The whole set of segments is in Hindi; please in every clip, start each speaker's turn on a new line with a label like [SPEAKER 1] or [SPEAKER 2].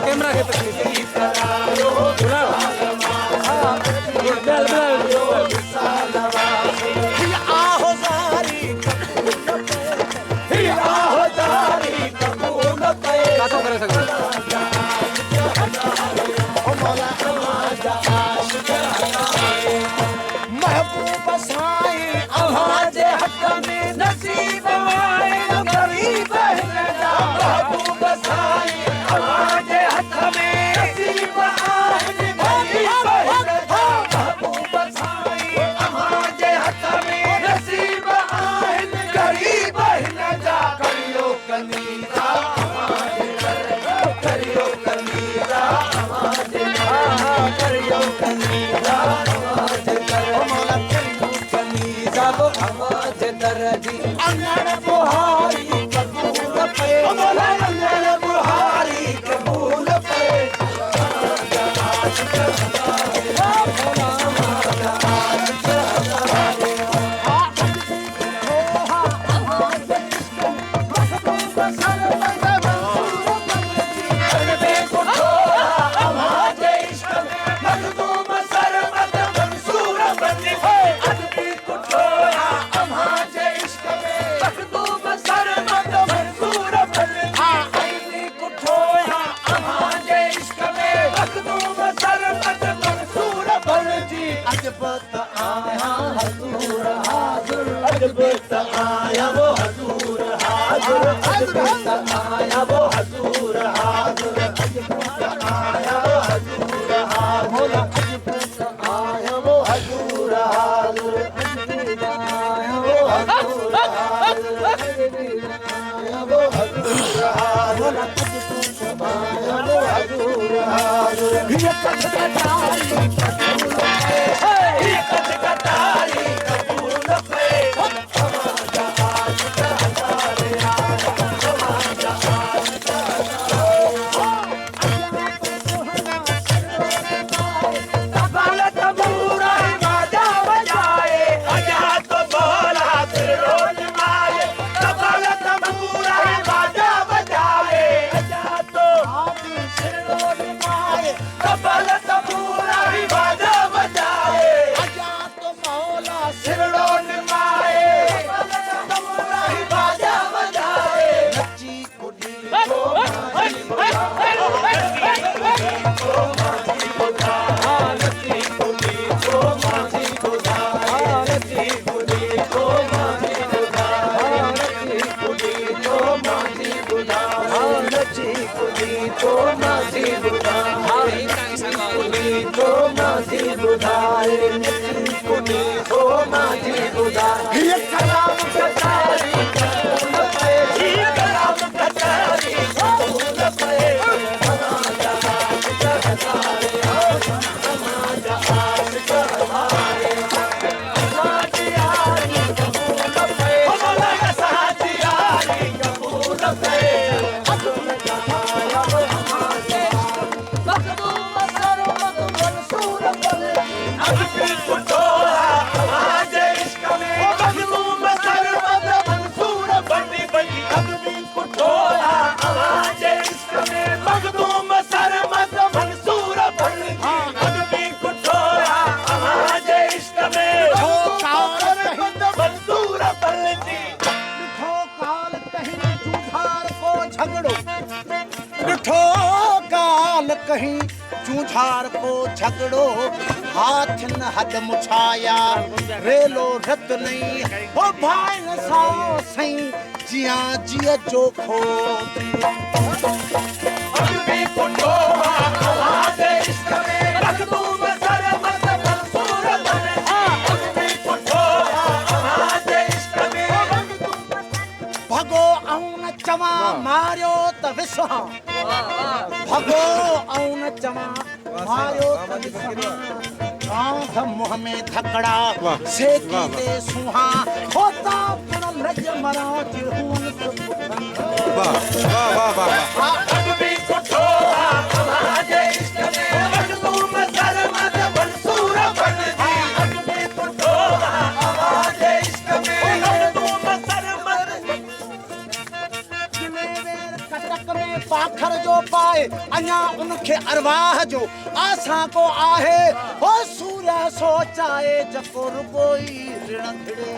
[SPEAKER 1] कैमरा के
[SPEAKER 2] महबूब साईं अवाजे हक में नसीब आए गरीब महबूब साईं अवाजे हक में नसीब आए गरीब महबूब साईं अवाजे हक में नसीब आए गरीब जा करियो कनीरा करियो कनीरा करियो कनीरा दरजी अंगन बुहारी कबूल पे बोला अंगन बुहारी कबूल पे अजबत आया हजूर हाजुर अजबत आया वो हजूर हाजुर अजबत आया वो हजूर हाजुर अजबत आया वो हजूर हाजुर अजबत आया वो हजूर हाजुर अजबत आया वो हजूर हाजुर आया वो हजूर हाजुर अजबत आया वो हजूर हाजुर ये कथारी कहीं जूझार को झगड़ो हाथ न हद मुछाया रेलो रत नहीं ओ भाई न साओ सही जिया जिया जो खो अभी पुटो आवाज इश्क में रख दूं सर मत मंसूर बने अभी पुटो आवाज इश्क में भगो औन चवा मारियो त विश्वा भगो औन चवा मारियो त विश्वा आंख मुंह में धकड़ा सेकी दे सुहा होता पुर लज मरा चिहुन वाह वाह वाह वाह पाखर जो पाए अञा उनखे अरवाह जो आसां को आहे हो सूर सोचाए जको रुगोई ऋण धिड़े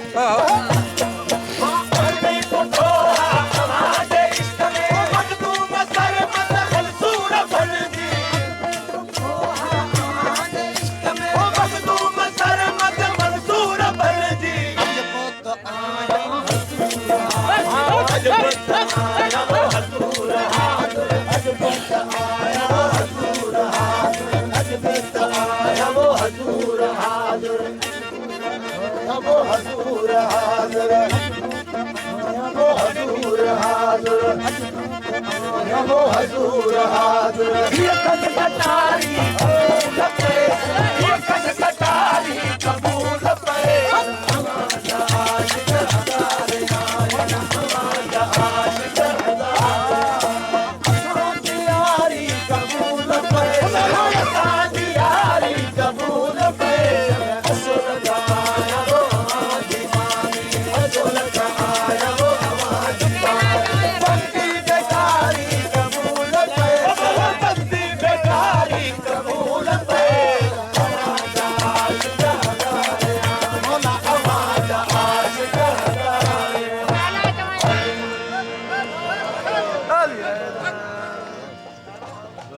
[SPEAKER 2] हज़ूर हाज़िर